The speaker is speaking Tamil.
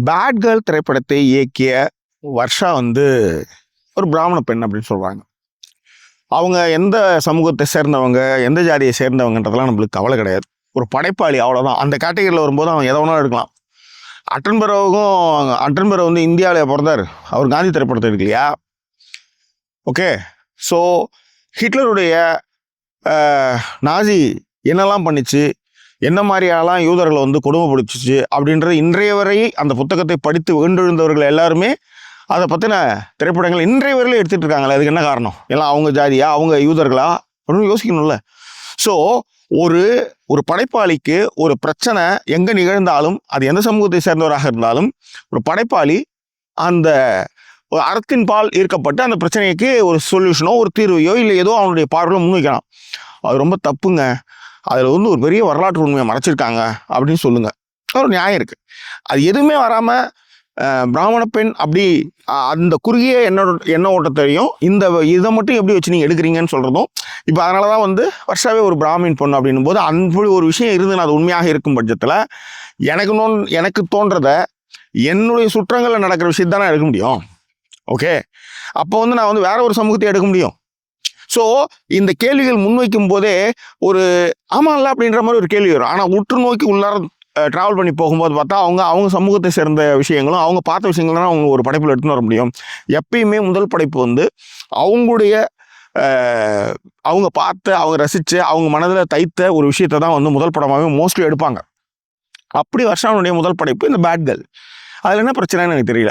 பேட் கேர்ள் திரைப்படத்தை இயக்கிய வர்ஷா ஒரு பிராமண பெண் அப்படின்னு சொல்கிறாங்க. அவங்க எந்த சமூகத்தை சேர்ந்தவங்க, எந்த ஜாதியை சேர்ந்தவங்கன்றதெல்லாம் நம்மளுக்கு கவலை கிடையாது. ஒரு படைப்பாளி, அவ்வளோதான். அந்த கேட்டகரியில் வரும்போது அவன் எதை வேணாலும் எடுக்கலாம். அட்டன்பரோ இந்தியாவில் பிறந்தார். அவர் காந்தி திரைப்படத்தை இருக்கு இல்லையா? ஓகே. ஸோ ஹிட்லருடைய நாசி என்னெல்லாம் பண்ணிச்சு, என்ன மாதிரியெல்லாம் யூதர்களை கொடுமைப்படுத்துச்சு அப்படின்றது இன்றைய வரை அந்த புத்தகத்தை படித்து வேண்டெழுந்தவர்கள் எல்லாருமே அதை பற்றின திரைப்படங்கள் இன்றைய வரையிலும் எடுத்துகிட்டு இருக்காங்களே. அதுக்கு என்ன காரணம்? எல்லாம் அவங்க ஜாதியா, அவங்க யூதர்களா அப்படின்னு யோசிக்கணும்ல. ஸோ ஒரு படைப்பாளிக்கு ஒரு பிரச்சனை எங்கே நிகழ்ந்தாலும், அது எந்த சமூகத்தை சேர்ந்தவராக இருந்தாலும், ஒரு படைப்பாளி அந்த அறத்தின் பால் ஈர்க்கப்பட்டு அந்த பிரச்சனைக்கு ஒரு சொல்யூஷனோ ஒரு தீர்வையோ இல்லை ஏதோ அவனுடைய பார்வையில முன்வைக்கலாம். அது ரொம்ப தப்புங்க. அதில் ஒரு பெரிய வரலாற்று உண்மையை மறைச்சிருக்காங்க அப்படின்னு சொல்லுங்க. ஒரு நியாயம் இருக்குது. அது எதுவுமே வராமல் பிராமண பெண் அப்படி அந்த குறுகிய எண்ண ஓட்டத்தையும் இதை மட்டும் எப்படி வச்சு நீங்கள் எடுக்கிறீங்கன்னு சொல்கிறதும் இப்போ அதனால தான் வருஷாவே ஒரு பிராமின் பொண்ணு அப்படின்னும் போது அப்படி ஒரு விஷயம் இருந்து அது உண்மையாக இருக்கும் பட்சத்தில் எனக்கு தோன்றதை என்னுடைய சுற்றங்களில் நடக்கிற விஷயத்தை தான் நான் எடுக்க முடியும். ஓகே. அப்போ நான் வேற ஒரு சமூகத்தை எடுக்க முடியும். ஸோ இந்த கேள்விகள் முன்வைக்கும் போதே ஒரு ஆமாம்ல அப்படின்ற மாதிரி ஒரு கேள்வி வரும். ஆனால் உற்று நோக்கி உள்ளார ட்ராவல் பண்ணி போகும்போது பார்த்தா அவங்க சமூகத்தை சேர்ந்த விஷயங்களும் அவங்க பார்த்த விஷயங்களும் தான் அவங்க ஒரு படைப்பில் எடுத்துன்னு வர முடியும். எப்பயுமே முதல் படைப்பு அவங்களுடைய அவங்க பார்த்து அவங்க ரசித்து அவங்க மனதில் தைத்த ஒரு விஷயத்தை தான் முதல் படமாகவே மோஸ்ட்லி எடுப்பாங்க. அப்படி வர்ஷாவுடைய முதல் படைப்பு இந்த பேட் கேர்ள். அதில் என்ன பிரச்சனைன்னு எனக்கு தெரியல.